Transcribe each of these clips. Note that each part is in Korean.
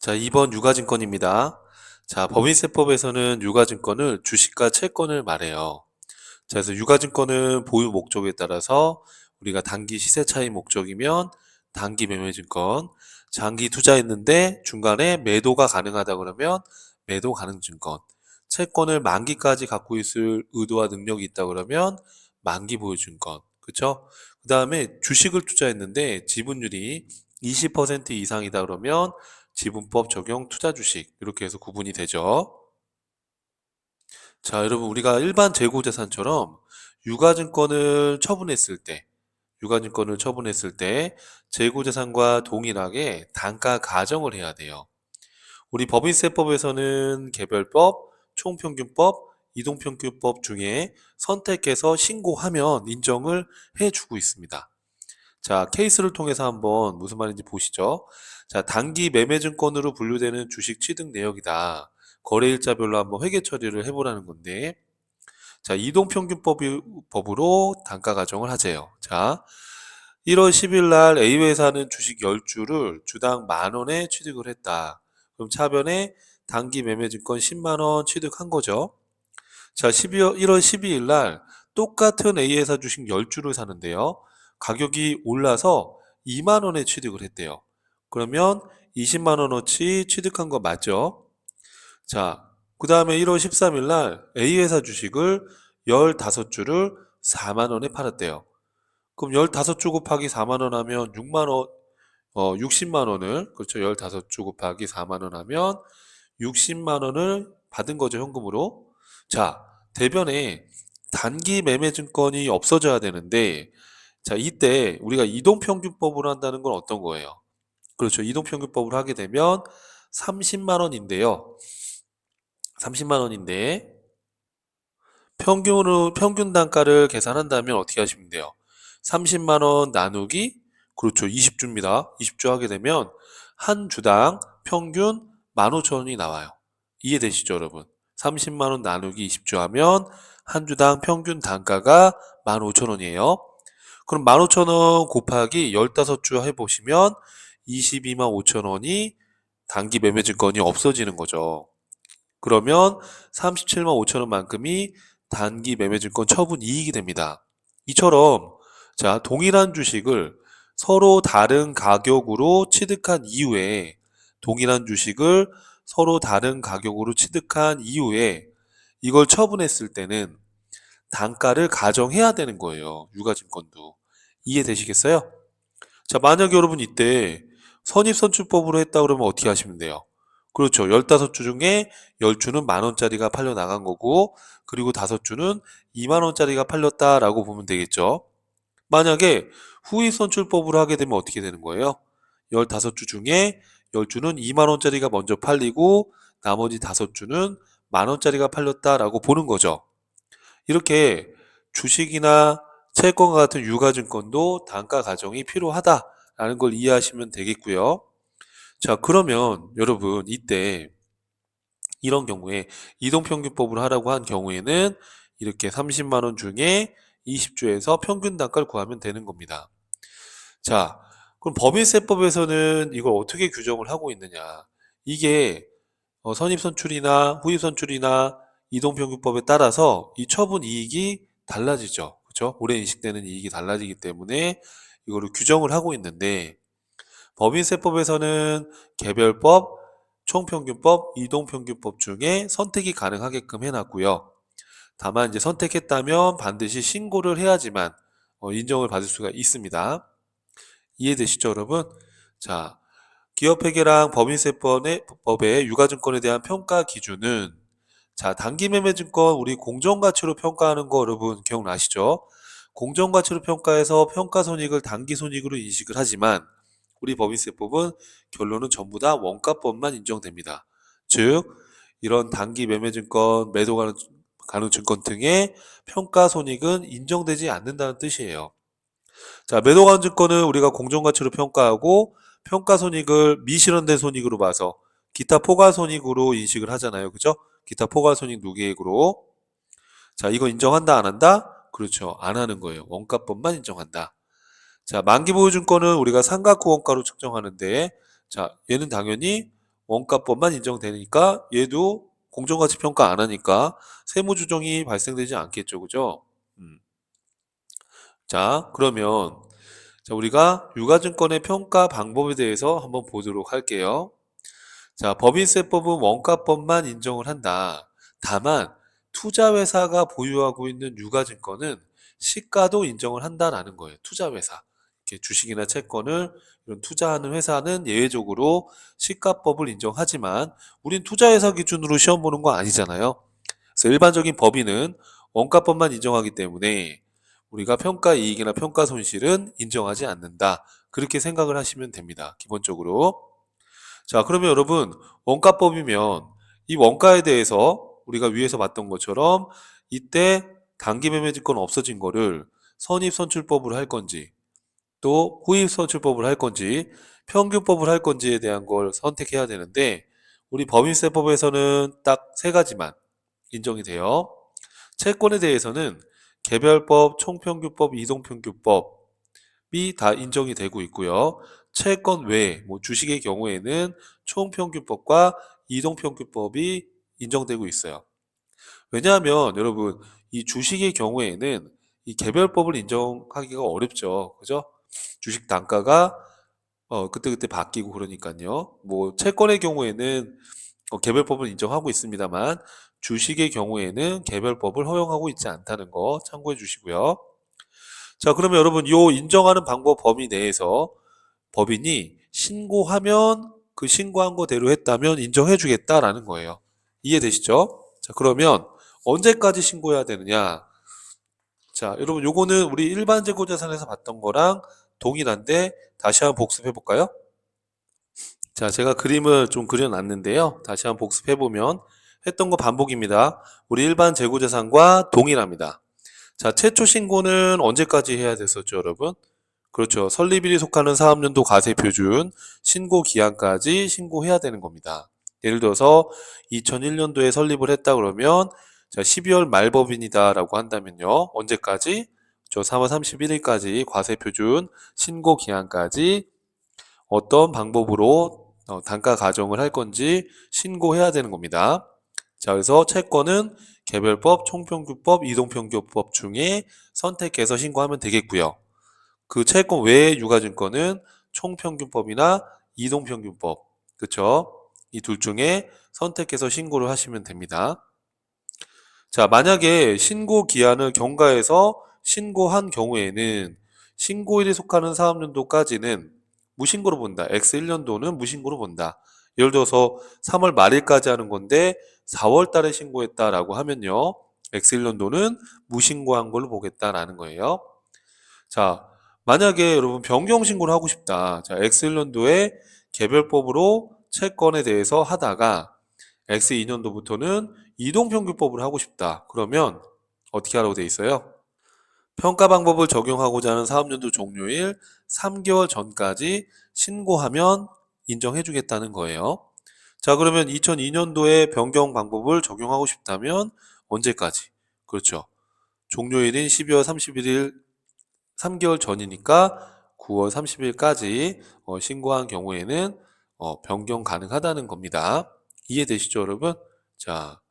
자, 2번 유가증권입니다. 자, 법인세법에서는 유가증권을 주식과 채권을 말해요. 자, 그래서 유가증권은 보유 목적에 따라서 우리가 단기 시세 차익 목적이면 단기 매매증권, 장기 투자했는데 중간에 매도가 가능하다 그러면 매도 가능 증권, 채권을 만기까지 갖고 있을 의도와 능력이 있다 그러면 만기 보유 증권, 그쵸? 그 다음에 주식을 투자했는데 지분율이 20% 이상이다 그러면 지분법 적용 투자 주식 이렇게 해서 구분이 되죠. 자, 여러분 우리가 일반 재고자산처럼 유가증권을 처분했을 때, 유가증권을 처분했을 때 재고자산과 동일하게 단가 가정을 해야 돼요. 우리 법인세법에서는 개별법, 총평균법, 이동평균법 중에 선택해서 신고하면 인정을 해주고 있습니다. 자, 케이스를 통해서 한번 무슨 말인지 보시죠. 자, 단기 매매증권으로 분류되는 주식 취득 내역이다. 거래일자별로 한번 회계 처리를 해보라는 건데, 자, 이동평균법으로 단가 가정을 하재요. 자, 1월 10일 날 A회사는 주식 10주를 주당 10,000원에 취득을 했다. 그럼 차변에 단기 매매증권 10만원 취득한 거죠. 자, 1월 12일 날 똑같은 A회사 주식 10주를 사는데요. 가격이 올라서 2만원에 취득을 했대요. 그러면 20만원어치 취득한 거 맞죠? 자, 그 다음에 1월 13일 날 A회사 주식을 15주를 4만원에 팔았대요. 그럼 15주 곱하기 4만원 하면 6만원, 60만원을, 그렇죠. 15주 곱하기 4만원 하면 60만원을 받은 거죠, 현금으로. 자, 대변에 단기 매매 증권이 없어져야 되는데, 자, 이때 우리가 이동평균법으로 한다는 건 어떤 거예요? 그렇죠. 이동평균법으로 하게 되면 30만원인데요. 30만원인데, 평균 단가를 계산한다면 어떻게 하시면 돼요? 30만원 나누기, 그렇죠. 20주입니다. 20주 하게 되면 한 주당 평균 15,000원이 나와요. 이해되시죠, 여러분? 30만원 나누기 20주 하면 한 주당 평균 단가가 15,000원이에요. 그럼 15,000원 곱하기 15주 해보시면 22만 5천원이 단기 매매증권이 없어지는 거죠. 그러면 37만 5천원만큼이 단기 매매증권 처분 이익이 됩니다. 이처럼 자, 동일한 주식을 서로 다른 가격으로 취득한 이후에 동일한 주식을 서로 다른 가격으로 취득한 이후에 이걸 처분했을 때는 단가를 가정해야 되는 거예요. 유가증권도. 이해되시겠어요? 자, 만약 여러분 이때 선입선출법으로 했다 그러면 어떻게 하시면 돼요? 그렇죠. 15주 중에 10주는 만원짜리가 팔려 나간 거고, 그리고 5주는 2만원짜리가 팔렸다라고 보면 되겠죠. 만약에 후입선출법으로 하게 되면 어떻게 되는 거예요? 15주 중에 10주는 2만원짜리가 먼저 팔리고, 나머지 5주는 만원짜리가 팔렸다라고 보는 거죠. 이렇게 주식이나 채권과 같은 유가증권도 단가 가정이 필요하다라는 걸 이해하시면 되겠고요. 자, 그러면 여러분 이때 이런 경우에 이동평균법으로 하라고 한 경우에는 이렇게 30만 원 중에 20주에서 평균 단가를 구하면 되는 겁니다. 자, 그럼 법인세법에서는 이걸 어떻게 규정을 하고 있느냐? 이게 선입선출이나 후입선출이나 이동평균법에 따라서 이 처분 이익이 달라지죠. 그렇죠? 올해 인식되는 이익이 달라지기 때문에 이거를 규정을 하고 있는데 법인세법에서는 개별법, 총평균법, 이동평균법 중에 선택이 가능하게끔 해놨고요. 다만 이제 선택했다면 반드시 신고를 해야지만 인정을 받을 수가 있습니다. 이해되시죠, 여러분? 자, 기업회계랑 법인세법의 유가증권에 대한 평가 기준은 자, 단기매매증권 우리 공정가치로 평가하는 거 여러분 기억나시죠? 공정가치로 평가해서 평가손익을 단기손익으로 인식을 하지만 우리 법인세법은 결론은 전부 다 원가법만 인정됩니다. 즉, 이런 단기매매증권, 가능 증권 등의 평가손익은 인정되지 않는다는 뜻이에요. 자, 매도가능 증권은 우리가 공정가치로 평가하고 평가손익을 미실현된 손익으로 봐서 기타 포괄손익으로 인식을 하잖아요. 그죠? 기타 포괄손익 누계액으로. 자, 이거 인정한다, 안 한다? 그렇죠. 안 하는 거예요. 원가법만 인정한다. 자, 만기보유증권은 우리가 상각후 원가로 측정하는데, 자, 얘는 당연히 원가법만 인정되니까 얘도 공정가치평가 안 하니까 세무조정이 발생되지 않겠죠. 그죠? 자, 그러면 자, 우리가 유가증권의 평가 방법에 대해서 한번 보도록 할게요. 자, 법인세법은 원가법만 인정을 한다. 다만 투자회사가 보유하고 있는 유가증권은 시가도 인정을 한다라는 거예요. 투자회사. 이렇게 주식이나 채권을 이런 투자하는 회사는 예외적으로 시가법을 인정하지만 우린 투자회사 기준으로 시험 보는 거 아니잖아요. 그래서 일반적인 법인은 원가법만 인정하기 때문에 우리가 평가 이익이나 평가 손실은 인정하지 않는다. 그렇게 생각을 하시면 됩니다. 기본적으로. 자, 그러면 여러분, 원가법이면 이 원가에 대해서 우리가 위에서 봤던 것처럼 이때 단기매매증권 없어진 거를 선입선출법으로 할 건지 또 후입선출법을 할 건지 평균법을 할 건지에 대한 걸 선택해야 되는데 우리 법인세법에서는 딱 세 가지만 인정이 돼요. 채권에 대해서는 개별법, 총평균법, 이동평균법이 다 인정이 되고 있고요. 채권 외에 뭐 주식의 경우에는 총평균법과 이동평균법이 인정되고 있어요. 왜냐하면 여러분 이 주식의 경우에는 이 개별법을 인정하기가 어렵죠. 그죠? 주식 단가가 그때그때 바뀌고 그러니까요. 뭐 채권의 경우에는 개별법을 인정하고 있습니다만 주식의 경우에는 개별법을 허용하고 있지 않다는 거 참고해 주시고요. 자, 그러면 여러분 요 인정하는 방법 범위 내에서 법인이 신고하면 그 신고한 거대로 했다면 인정해 주겠다라는 거예요. 이해되시죠? 자, 그러면 언제까지 신고해야 되느냐? 자, 여러분 요거는 우리 일반 재고자산에서 봤던 거랑 동일한데 다시 한번 복습해 볼까요? 자, 제가 그림을 좀 그려놨는데요. 다시 한번 복습해 보면 했던 거 반복입니다. 우리 일반 재고자산과 동일합니다. 자, 최초 신고는 언제까지 해야 됐었죠, 여러분? 그렇죠. 설립일이 속하는 사업연도 과세표준 신고 기한까지 신고해야 되는 겁니다. 예를 들어서 2001년도에 설립을 했다 그러면 자, 12월 말법인이다라고 한다면요. 언제까지? 저 3월 31일까지 과세표준 신고 기한까지 어떤 방법으로 단가 가정을 할 건지 신고해야 되는 겁니다. 자, 그래서 채권은 개별법, 총평균법, 이동평균법 중에 선택해서 신고하면 되겠고요. 그 채권 외의 유가증권은 총평균법이나 이동평균법, 그쵸? 이 둘 중에 선택해서 신고를 하시면 됩니다. 자, 만약에 신고 기한을 경과해서 신고한 경우에는 신고일에 속하는 사업연도까지는 무신고로 본다. X1년도는 무신고로 본다. 예를 들어서 3월 말일까지 하는 건데 4월 달에 신고했다라고 하면요. X1년도는 무신고한 걸로 보겠다라는 거예요. 자, 만약에 여러분 변경 신고를 하고 싶다. 자, X1년도에 개별법으로 채권에 대해서 하다가 X2년도부터는 이동평균법을 하고 싶다. 그러면 어떻게 하라고 돼 있어요? 평가 방법을 적용하고자 하는 사업연도 종료일 3개월 전까지 신고하면 인정해 주겠다는 거예요. 자, 그러면 2002년도에 변경 방법을 적용하고 싶다면 언제까지? 그렇죠. 종료일인 12월 31일 3개월 전이니까 9월 30일까지 신고한 경우에는 변경 가능하다는 겁니다. 이해되시죠, 여러분? 자,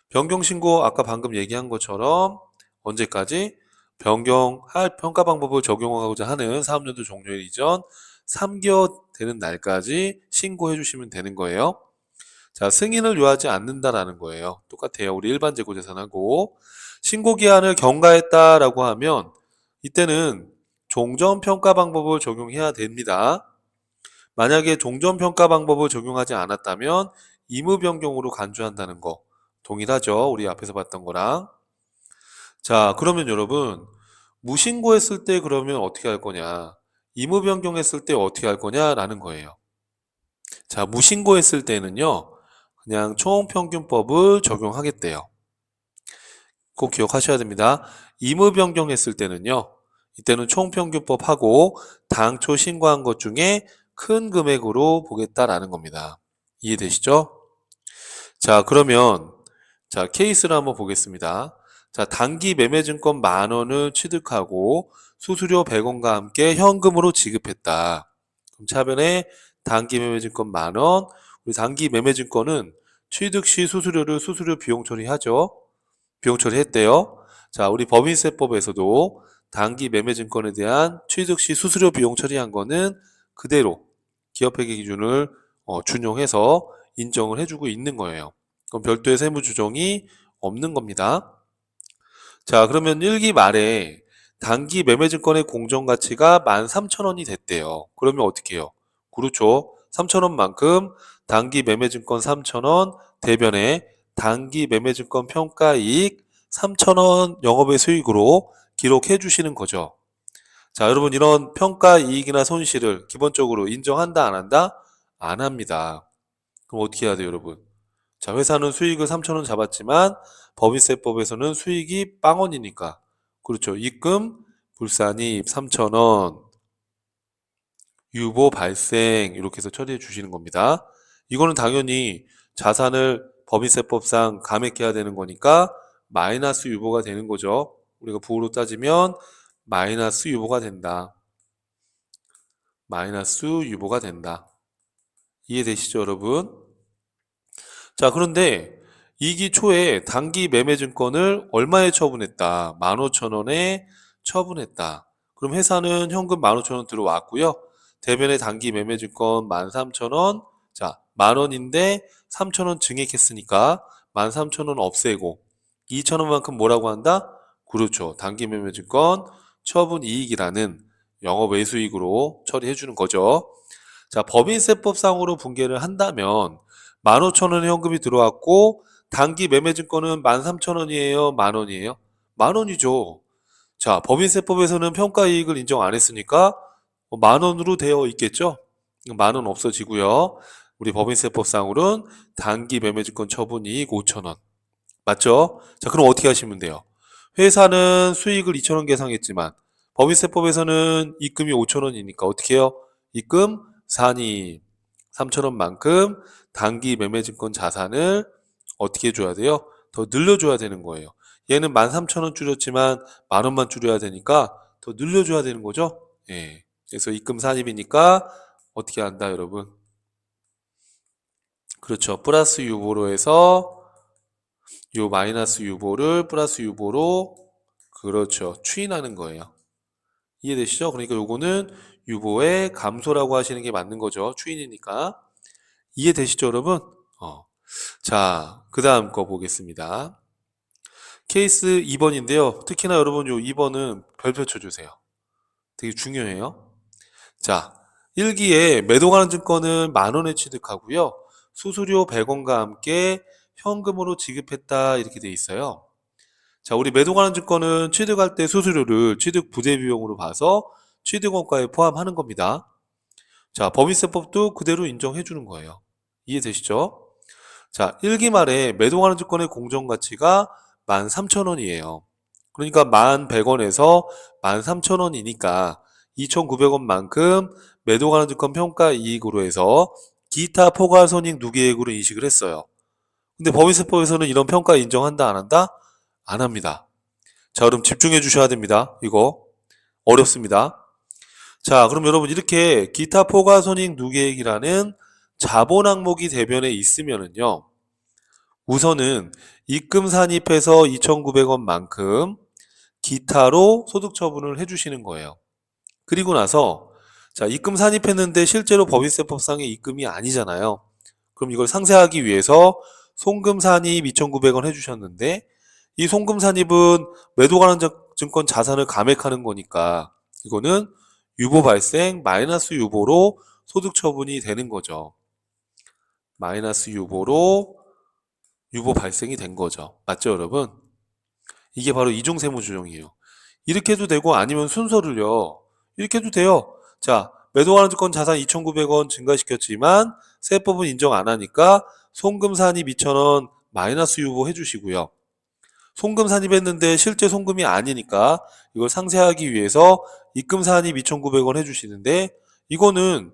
변경 신고 아까 방금 얘기한 것처럼 언제까지? 변경할 평가 방법을 적용하고자 하는 사업연도 종료일 이전 3개월 되는 날까지 신고해 주시면 되는 거예요. 자, 승인을 요하지 않는다라는 거예요. 똑같아요. 우리 일반 재고재산하고 신고 기한을 경과했다라고 하면 이때는 종전평가 방법을 적용해야 됩니다. 만약에 종전평가 방법을 적용하지 않았다면 의무 변경으로 간주한다는 거 동일하죠. 우리 앞에서 봤던 거랑. 자, 그러면 여러분 무신고했을 때 그러면 어떻게 할 거냐? 의무 변경했을 때 어떻게 할 거냐라는 거예요. 자, 무신고했을 때는요. 그냥 총평균법을 적용하겠대요. 꼭 기억하셔야 됩니다. 의무 변경했을 때는요. 이때는 총평균법하고 당초 신고한 것 중에 큰 금액으로 보겠다라는 겁니다. 이해되시죠? 자, 그러면 자, 케이스를 한번 보겠습니다. 자, 단기 매매증권 10,000원을 취득하고 수수료 100원과 함께 현금으로 지급했다. 그럼 차변에 단기 매매증권 10,000원, 우리 단기 매매증권은 취득 시 수수료를 수수료 비용 처리하죠. 비용 처리했대요. 자, 우리 법인세법에서도 단기 매매증권에 대한 취득 시 수수료 비용 처리한 거는 그대로 기업회계 기준을 준용해서 인정을 해주고 있는 거예요. 그럼 별도의 세무 규정이 없는 겁니다. 자, 그러면 1기 말에 단기 매매증권의 공정가치가 13,000원이 됐대요. 그러면 어떻게 해요? 그렇죠. 3,000원만큼 단기 매매증권 3,000원 대변에 단기 매매증권 평가이익 3,000원 영업의 수익으로 기록해 주시는 거죠. 자, 여러분 이런 평가이익이나 손실을 기본적으로 인정한다 안 한다? 안 합니다. 그럼 어떻게 해야 돼요, 여러분? 자, 회사는 수익을 3,000원 잡았지만 법인세법에서는 수익이 0원이니까 그렇죠. 입금, 불산입 3,000원, 유보 발생 이렇게 해서 처리해 주시는 겁니다. 이거는 당연히 자산을 법인세법상 감액해야 되는 거니까 마이너스 유보가 되는 거죠. 우리가 부호로 따지면 마이너스 유보가 된다. 마이너스 유보가 된다. 이해되시죠, 여러분? 자, 그런데 2기 초에 단기 매매증권을 얼마에 처분했다? 15,000원에 처분했다. 그럼 회사는 현금 15,000원 들어왔고요. 대변에 단기 매매증권 13,000원. 자, 만원인데 3,000원 증액했으니까 13,000원 없애고 2,000원만큼 뭐라고 한다? 그렇죠. 단기 매매증권 처분 이익이라는 영업 외수익으로 처리해 주는 거죠. 자, 법인세법상으로 분개를 한다면 15,000원의 현금이 들어왔고 단기 매매증권은 13,000원이에요? 만원이에요? 만원이죠. 자, 법인세법에서는 평가이익을 인정 안 했으니까 만원으로 되어 있겠죠? 만원 없어지고요. 우리 법인세법상으로는 단기 매매증권 처분이익 5,000원. 맞죠? 자, 그럼 어떻게 하시면 돼요? 회사는 수익을 2,000원 계상했지만 법인세법에서는 입금이 5,000원이니까 어떻게 해요? 입금 산입 3,000원만큼 단기 매매증권 자산을 어떻게 해줘야 돼요? 더 늘려줘야 되는 거예요. 얘는 13,000원 줄였지만 만원만 줄여야 되니까 더 늘려줘야 되는 거죠? 예. 그래서 입금 산입이니까 어떻게 한다, 여러분? 그렇죠. 플러스 유보로 해서 요 마이너스 유보를 플러스 유보로 그렇죠. 추인하는 거예요. 이해되시죠? 그러니까 요거는 유보의 감소라고 하시는 게 맞는 거죠. 추인이니까. 이해되시죠, 여러분? 자, 그 다음 거 보겠습니다. 케이스 2번인데요. 특히나 여러분 요 2번은 별표 쳐주세요. 되게 중요해요. 자, 1기에 매도 가는 증권은 만원에 취득하고요. 수수료 100원과 함께 현금으로 지급했다 이렇게 돼 있어요. 자, 우리 매도 가는 증권은 취득할 때 수수료를 취득 부대 비용으로 봐서 취득원가에 포함하는 겁니다. 자, 법인세법도 그대로 인정해 주는 거예요. 이해되시죠? 자, 1기 말에 매도 가는 증권의 공정가치가 13,000원이에요. 그러니까 1,100원에서 13,000원이니까 2,900원만큼 매도 가는 증권 평가 이익으로 해서 기타 포괄 손익 누계액으로 인식을 했어요. 근데 법인세법에서는 이런 평가 인정한다 안 한다? 안 합니다. 자, 그럼 집중해 주셔야 됩니다. 이거 어렵습니다. 자, 그럼 여러분 이렇게 기타 포괄 손익 누계액이라는 자본 항목이 대변에 있으면은요. 우선은 입금 산입해서 2,900원만큼 기타로 소득 처분을 해주시는 거예요. 그리고 나서 자, 입금 산입했는데 실제로 법인세법상의 입금이 아니잖아요. 그럼 이걸 상쇄하기 위해서 송금 산입 2,900원 해주셨는데 이 송금 산입은 매도 관한 증권 자산을 감액하는 거니까 이거는 유보 발생 마이너스 유보로 소득 처분이 되는 거죠. 마이너스 유보로 유보 발생이 된 거죠. 맞죠, 여러분? 이게 바로 이중세무조정이에요. 이렇게 해도 되고 아니면 순서를요. 이렇게 해도 돼요. 자, 매도하는 증권 자산 2,900원 증가시켰지만 세법은 인정 안 하니까 송금 산입 2,000원 마이너스 유보 해주시고요. 송금 산입했는데 실제 송금이 아니니까 이걸 상쇄하기 위해서 입금 산입 2,900원 해주시는데 이거는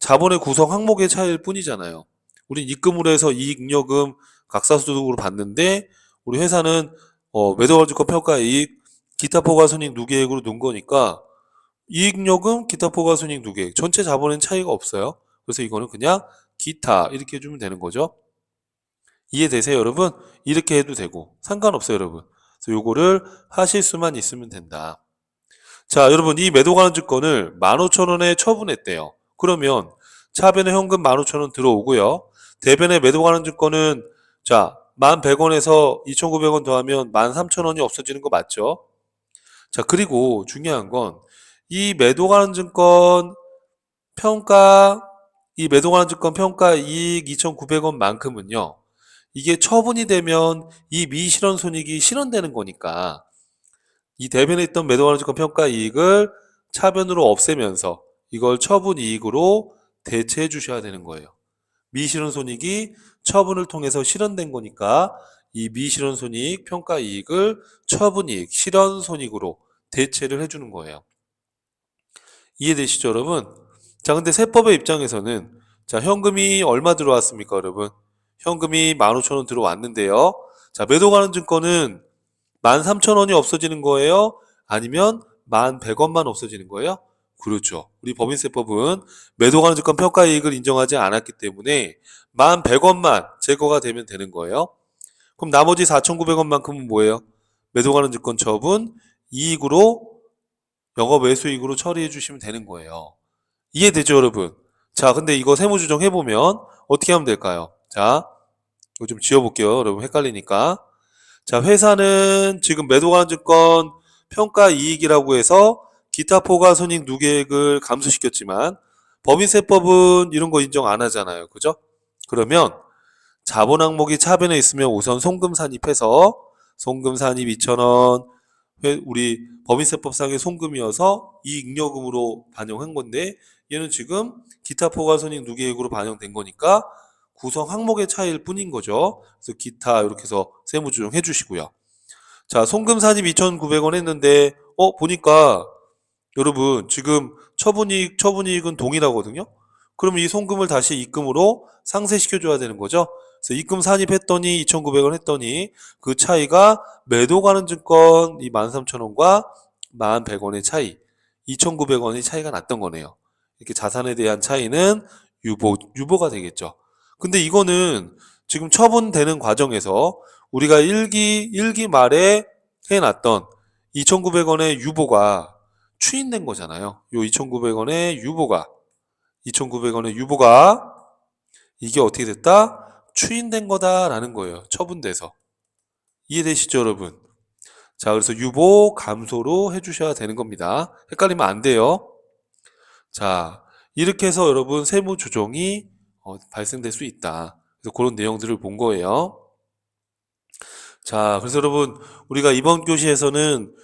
자본의 구성 항목의 차이일 뿐이잖아요. 우린 입금으로 해서 이익잉여금 각사소득으로 받는데 우리 회사는 매도가지고 평가이익 기타 포괄손익 누계액으로 놓은 거니까 이익잉여금 기타 포괄손익 누계액 전체 자본엔 차이가 없어요. 그래서 이거는 그냥 기타 이렇게 해주면 되는 거죠. 이해되세요, 여러분? 이렇게 해도 되고 상관없어요, 여러분. 그래서 요거를 하실 수만 있으면 된다. 자, 여러분, 이 매도 관한 증권을 15,000원에 처분했대요. 그러면 차변에 현금 15,000원 들어오고요. 대변에 매도 관한 증권은 자, 1,100원에서 2,900원 더하면 13,000원이 없어지는 거 맞죠? 자, 그리고 중요한 건 이 매도 관한 증권 평가 이 매도 관한 증권 평가 이익 2,900원만큼은요. 이게 처분이 되면 이 미실현 손익이 실현되는 거니까 이 대변에 있던 매도 관한 증권 평가 이익을 차변으로 없애면서 이걸 처분 이익으로 대체해 주셔야 되는 거예요. 미실현 손익이 처분을 통해서 실현된 거니까 이 미실현 손익 평가 이익을 처분 이익, 실현 손익으로 대체를 해주는 거예요. 이해되시죠, 여러분? 자, 근데 세법의 입장에서는 자, 현금이 얼마 들어왔습니까, 여러분? 현금이 15,000원 들어왔는데요. 자, 매도 관한 증권은 13,000원이 없어지는 거예요? 아니면 1,100원만 없어지는 거예요? 그렇죠. 우리 법인세법은 매도 관한 증권 평가 이익을 인정하지 않았기 때문에 1,100원만 제거가 되면 되는 거예요. 그럼 나머지 4,900원만큼은 뭐예요? 매도 관한 증권 처분 이익으로 영업 외수익으로 처리해 주시면 되는 거예요. 이해되죠, 여러분? 자, 근데 이거 세무조정 해보면 어떻게 하면 될까요? 자, 이거 좀 지워볼게요. 여러분 헷갈리니까. 자, 회사는 지금 매도관한 증권 평가 이익이라고 해서 기타 포괄 손익 누계액을 감소시켰지만 법인세법은 이런 거 인정 안 하잖아요. 그죠? 그러면 자본 항목이 차변에 있으면 우선 송금 산입해서 송금 산입 2,000원 우리 법인세법상의 송금이어서 이익잉여금으로 반영한 건데 얘는 지금 기타 포괄 손익 누계액으로 반영된 거니까 구성 항목의 차이일 뿐인 거죠. 그래서 기타 이렇게 해서 세무조정 해주시고요. 자, 송금 산입 2,900원 했는데 보니까 여러분 지금 처분이익은 동일하거든요. 그럼 이 송금을 다시 입금으로 상쇄시켜줘야 되는 거죠. 그래서 입금 산입했더니 2,900원 했더니 그 차이가 매도 가는 증권 이 13,000원과 1,100원의 차이 2,900원의 차이가 났던 거네요. 이렇게 자산에 대한 차이는 유보가 되겠죠. 근데 이거는 지금 처분되는 과정에서 우리가 일기 말에 해놨던 2,900원의 유보가 추인된 거잖아요. 요 2,900원의 유보가 이게 어떻게 됐다? 추인된 거다라는 거예요. 처분돼서. 이해되시죠, 여러분? 자, 그래서 유보 감소로 해주셔야 되는 겁니다. 헷갈리면 안 돼요. 자, 이렇게 해서 여러분 세무 조정이 발생될 수 있다. 그래서 그런 내용들을 본 거예요. 자, 그래서 여러분 우리가 이번 교시에서는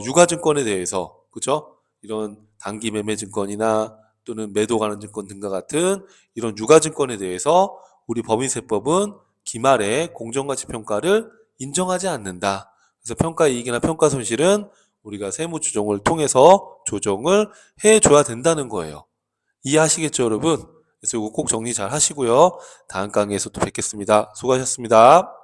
유가증권에 대해서 그죠? 이런 단기 매매 증권이나 또는 매도 가는 증권 등과 같은 이런 유가증권에 대해서 우리 법인세법은 기말에 공정가치평가를 인정하지 않는다. 그래서 평가이익이나 평가손실은 우리가 세무조정을 통해서 조정을 해줘야 된다는 거예요. 이해하시겠죠, 여러분? 그래서 이거 꼭 정리 잘 하시고요. 다음 강의에서 또 뵙겠습니다. 수고하셨습니다.